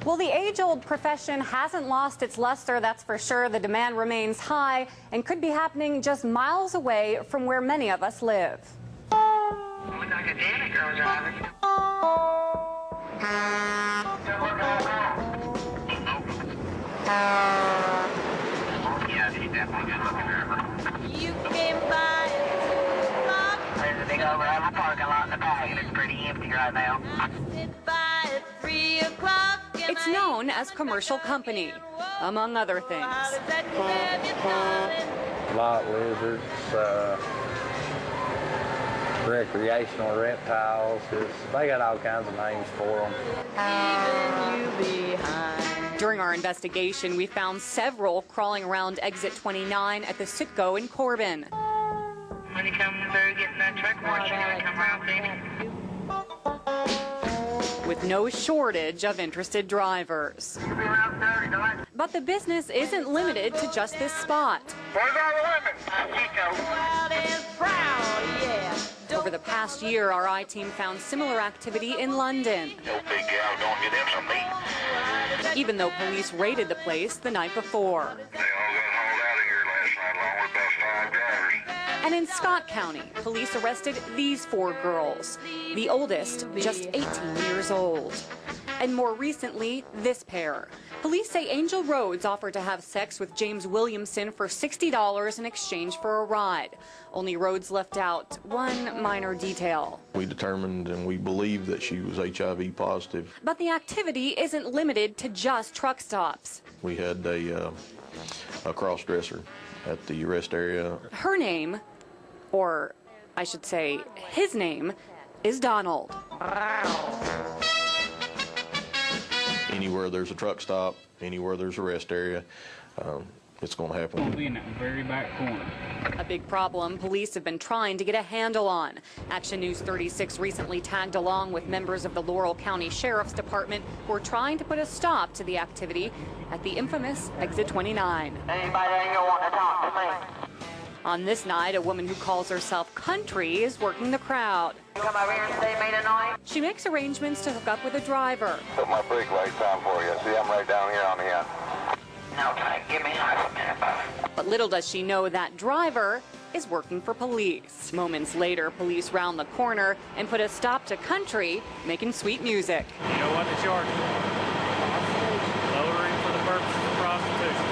Well, the age-old profession hasn't lost its luster, that's for sure. The demand remains high and could be happening just miles away from where many of us live. Looks like a Janet girl driving. Yeah, she's definitely good looking her. You can buy it. There's a big overhead parking lot in the back, and it's pretty empty right now. It's known as Commercial Company, among other things. Lot lizards, recreational reptiles. They got all kinds of names for them. During our investigation, we found several crawling around exit 29 at the Sitco in Corbin. When you come through getting that truck wash, you're going to come around Phoenix. With no shortage of interested drivers. But the business isn't limited to just this spot. Where's all the women? Over the past year, our I-team found similar activity in London. No big gal don't get in some meat. Even though police raided the place the night before. They all got hauled out of here last night along with those 5 drivers. And in Scott County, police arrested these 4 girls, the oldest just 18 years old. And more recently, this pair. Police say Angel Rhodes offered to have sex with James Williamson for $60 in exchange for a ride. Only Rhodes left out one minor detail. We determined and we believe that she was HIV positive. But the activity isn't limited to just truck stops. We had a cross-dresser at the rest area. Her name, or I should say his name, is Donald. Anywhere there's a truck stop, anywhere there's a rest area, it's going to happen. It's going to be in that very back corner. A big problem police have been trying to get a handle on. Action News 36 recently tagged along with members of the Laurel County Sheriff's Department who are trying to put a stop to the activity at the infamous Exit 29. Anybody ain't gonna want to talk to me? On this night, a woman who calls herself Country is working the crowd. Come over here and see me tonight? She makes arrangements to hook up with a driver. Put my brake lights on for you. See, I'm right down here on the end. No, give me half a minute, bud. But little does she know that driver is working for police. Moments later, police round the corner and put a stop to Country, making sweet music. You know what they charge for? Lowering for the purposes of prostitution.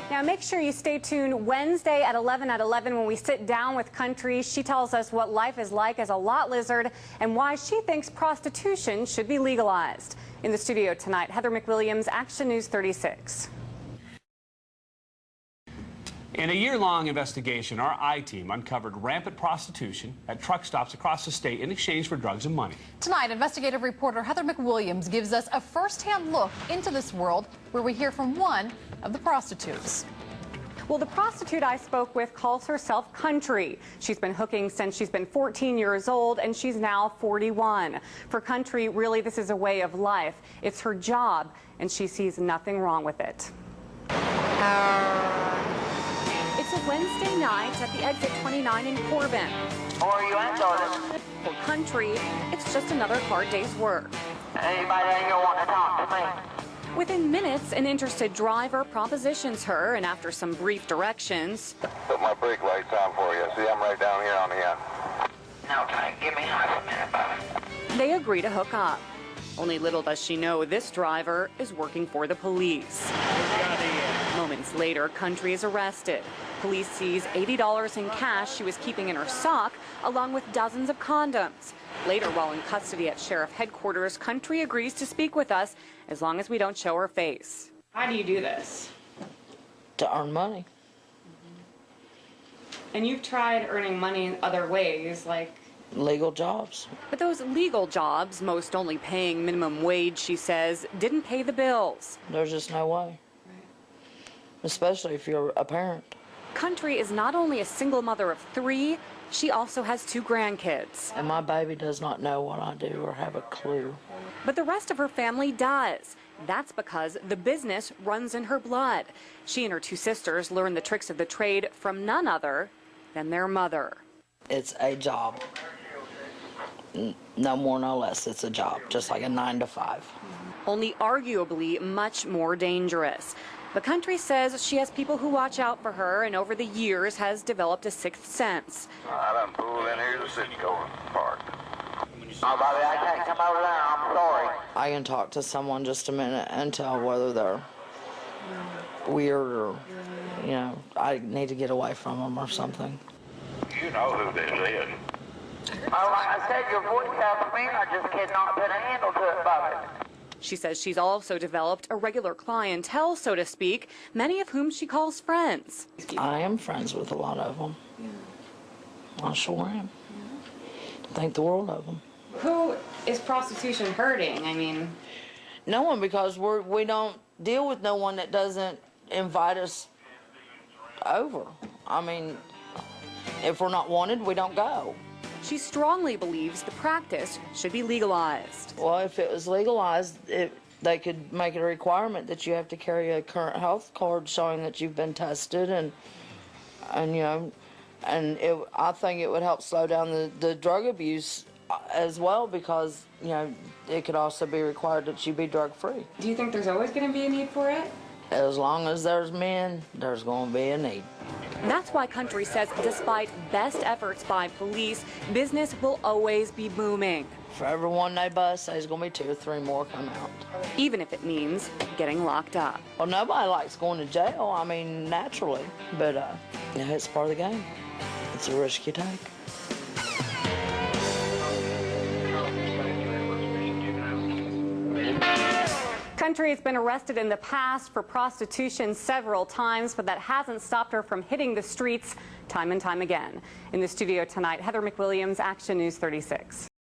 Now make sure you stay tuned Wednesday at 11 when we sit down with Country. She tells us what life is like as a lot lizard and why she thinks prostitution should be legalized. In the studio tonight, Heather McWilliams, Action News 36. In a year-long investigation, our I-team uncovered rampant prostitution at truck stops across the state in exchange for drugs and money. Tonight, investigative reporter Heather McWilliams gives us a first-hand look into this world where we hear from one of the prostitutes. Well, the prostitute I spoke with calls herself Country. She's been hooking since she's been 14 years old, and she's now 41. For Country, really, this is a way of life. It's her job, and she sees nothing wrong with it. It's a Wednesday night at the Exit 29 in Corbin. Where are you at, darling? For Country, it's just another hard day's work. Anybody ain't gonna want to talk to me? Within minutes, an interested driver propositions her, and after some brief directions, Put my brake lights on for you. See, I'm right down here on the end. No, give me half a minute, bud. they agree to hook up. Only little does she know this driver is working for the police. Moments later, Country is arrested. Police seize $80 in cash she was keeping in her sock, along with dozens of condoms. Later, while in custody at Sheriff Headquarters, Country agrees to speak with us as long as we don't show her face. How do you do this? To earn money. And you've tried earning money in other ways, like... legal jobs. But those legal jobs, most only paying minimum wage, she says, didn't pay the bills. There's just no way. Right. Especially if you're a parent. Country is not only a single mother of 3, she also has 2 grandkids. And my baby does not know what I do or have a clue. But the rest of her family does. That's because the business runs in her blood. She and her 2 sisters learned the tricks of the trade from none other than their mother. It's a job. no more, no less. It's a job, just like a 9 to 5. Only arguably much more dangerous. The country says she has people who watch out for her and over the years has developed a sixth sense. I done pulled in here to Citgo Park. Oh, Bobby, I can't come over there. I'm sorry. I can talk to someone just a minute and tell whether they're weird or, you know, I need to get away from them or something. You know who this is. Oh, like I said, your voice sounds familiar. I just cannot put a handle to it, Bobby. She says she's also developed a regular clientele, so to speak, many of whom she calls friends. I am friends with a lot of them. I sure am. Think the world of them. Who is prostitution hurting? I mean, no one, because we don't deal with no one that doesn't invite us over. I mean, if we're not wanted, we don't go. she strongly believes the practice should be legalized. Well, if it was legalized, they could make it a requirement that you have to carry a current health card showing that you've been tested, and you know, and I think it would help slow down the drug abuse as well, because, you know, it could also be required that you be drug-free. Do you think there's always going to be a need for it? As long as there's men, there's going to be a need. That's why Country says despite best efforts by police, business will always be booming. For every one they bust, there's going to be 2 or 3 more come out. Even if it means getting locked up. Well, nobody likes going to jail, I mean, naturally, but you know, it's part of the game. It's a risk you take. Country has been arrested in the past for prostitution several times, but that hasn't stopped her from hitting the streets time and time again. In the studio tonight, Heather McWilliams, Action News 36.